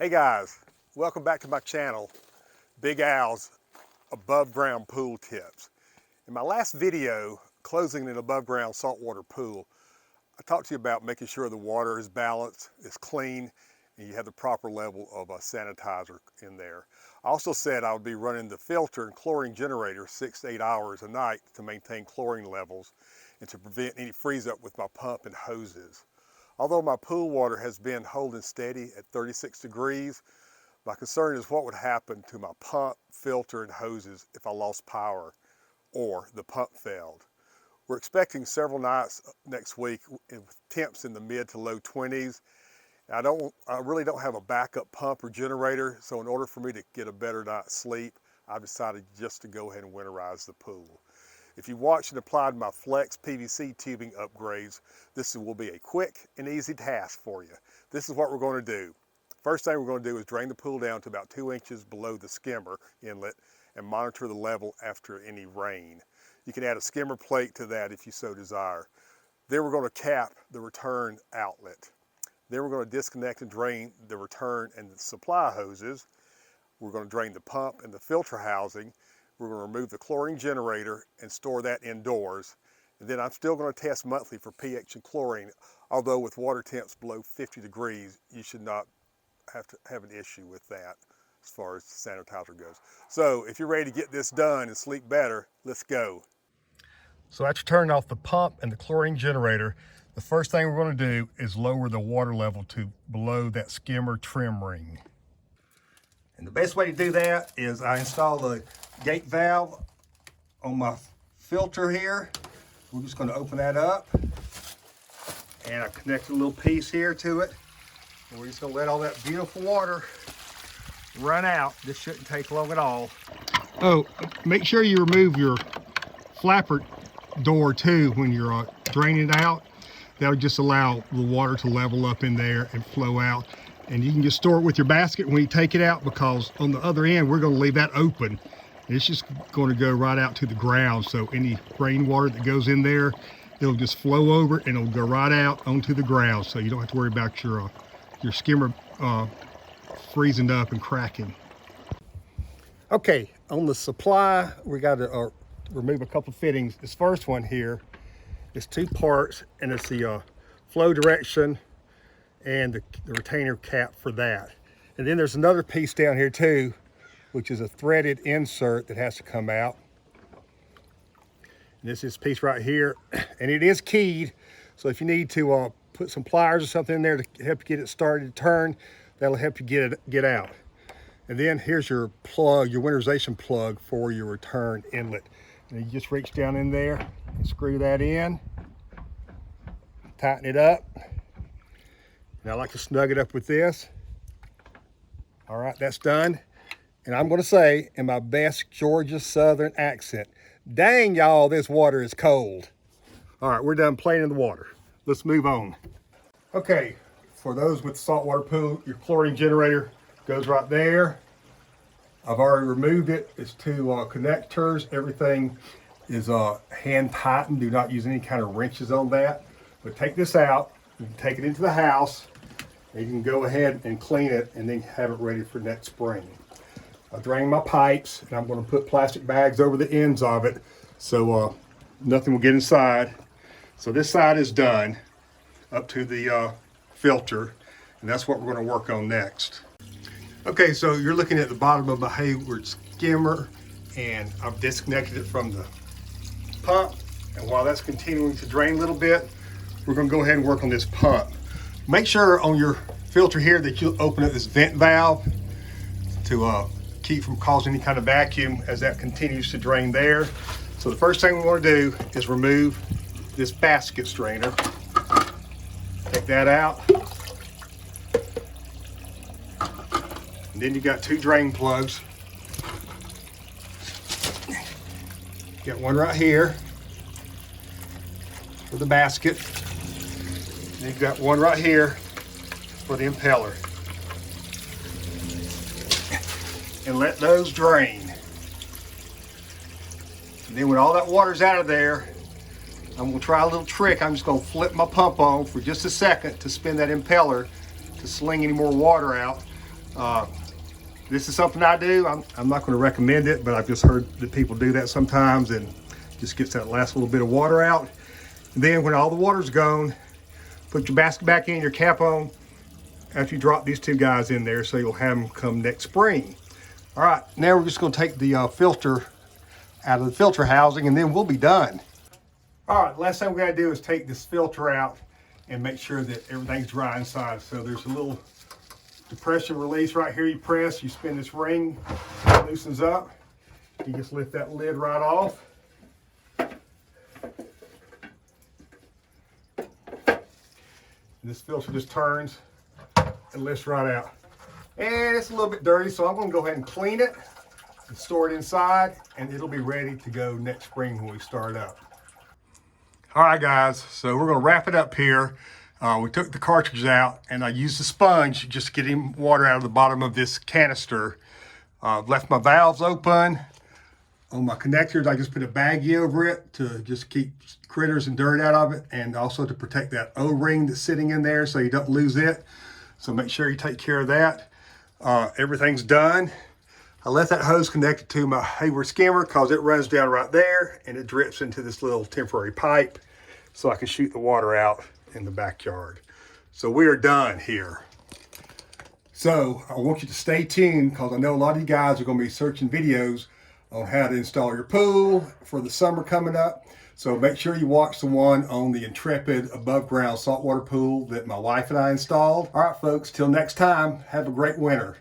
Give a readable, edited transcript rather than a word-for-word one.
Hey guys, welcome back to my channel, Big Al's above ground pool tips. In my last video, closing an above ground saltwater pool, I talked to you about making sure the water is balanced, is clean, and you have the proper level of sanitizer in there. I also said I would be running the filter and chlorine generator 6 to 8 hours a night to maintain chlorine levels and to prevent any freeze up with my pump and hoses. Although my pool water has been holding steady at 36 degrees, my concern is what would happen to my pump, filter, and hoses if I lost power or the pump failed. We're expecting several nights next week with temps in the mid to low 20s. I really don't have a backup pump or generator, so in order for me to get a better night's sleep, I've decided just to go ahead and winterize the pool. If you watched and applied my Flex PVC tubing upgrades, this will be a quick and easy task for you. This is what we're going to do. First thing we're going to do is drain the pool down to about 2 inches below the skimmer inlet and monitor the level after any rain. You can add a skimmer plate to that if you so desire. Then we're going to cap the return outlet. Then we're going to disconnect and drain the return and the supply hoses. We're going to drain the pump and the filter housing. We're going to remove the chlorine generator and store that indoors. And then I'm still going to test monthly for pH and chlorine, although with water temps below 50 degrees, you should not have to have an issue with that as far as the sanitizer goes. So if you're ready to get this done and sleep better, let's go. So after turning off the pump and the chlorine generator, the first thing we're going to do is lower the water level to below that skimmer trim ring. And the best way to do that is I install the gate valve on my filter here. We're just going to open that up, and I connect a little piece here to it. And we're just going to let all that beautiful water run out. This shouldn't take long at all. Oh, make sure you remove your flapper door too when you're draining it out. That'll just allow the water to level up in there and flow out. And you can just store it with your basket when you take it out, because on the other end, we're going to leave that open. It's just going to go right out to the ground. So any rainwater that goes in there, it'll just flow over and it'll go right out onto the ground. So you don't have to worry about your skimmer freezing up and cracking. Okay, on the supply, we got to remove a couple of fittings. This first one here is 2 parts, and it's the flow direction and the retainer cap for that. And then there's another piece down here too, which is a threaded insert that has to come out. And this is this piece right here, and it is keyed. So if you need to put some pliers or something in there to help you get it started to turn, that'll help you get out. And then here's your plug, your winterization plug for your return inlet. And you just reach down in there and screw that in, tighten it up. And I like to snug it up with this. All right, that's done. And I'm gonna say, in my best Georgia Southern accent, dang y'all, this water is cold. All right, we're done playing in the water. Let's move on. Okay, for those with saltwater pool, your chlorine generator goes right there. I've already removed it. It's 2 connectors. Everything is hand tightened. Do not use any kind of wrenches on that. But take this out, you can take it into the house, and you can go ahead and clean it and then have it ready for next spring. I drain my pipes, and I'm going to put plastic bags over the ends of it so nothing will get inside. So this side is done up to the filter, and that's what we're going to work on next. Okay, so you're looking at the bottom of my Hayward skimmer, and I've disconnected it from the pump. And while that's continuing to drain a little bit, we're going to go ahead and work on this pump. Make sure on your filter here that you open up this vent valve to keep from causing any kind of vacuum as that continues to drain there. So the first thing we want to do is remove this basket strainer. Take that out. And then you got 2 drain plugs. Got one right here for the basket. And you've got one right here for the impeller. And let those drain. And then when all that water's out of there, I'm gonna try a little trick. I'm just gonna flip my pump on for just a second to spin that impeller to sling any more water out. This is something I do. I'm not going to recommend it, but I've just heard that people do that sometimes and just gets that last little bit of water out. And then when all the water's gone, put your basket back in, your cap on, after you drop these two guys in there, so you'll have them come next spring. All right, now we're just going to take the filter out of the filter housing, and then we'll be done. All right, last thing we got to do is take this filter out and make sure that everything's dry inside. So there's a little depression release right here. You press, you spin this ring, it loosens up. You just lift that lid right off. This filter just turns and lifts right out. And it's a little bit dirty, so I'm going to go ahead and clean it and store it inside, and it'll be ready to go next spring when we start up. All right, guys, so we're going to wrap it up here. We took the cartridge out, and I used a sponge just to get any water out of the bottom of this canister. Left my valves open. On my connectors, I just put a baggie over it to just keep critters and dirt out of it, and also to protect that O-ring that's sitting in there so you don't lose it. So make sure you take care of that. Everything's done. I left that hose connected to my Hayward skimmer because it runs down right there and it drips into this little temporary pipe so I can shoot the water out in the backyard. So we are done here. So I want you to stay tuned because I know a lot of you guys are going to be searching videos on how to install your pool for the summer coming up. So make sure you watch the one on the Intrepid above ground saltwater pool that my wife and I installed. All right, folks, till next time, have a great winter.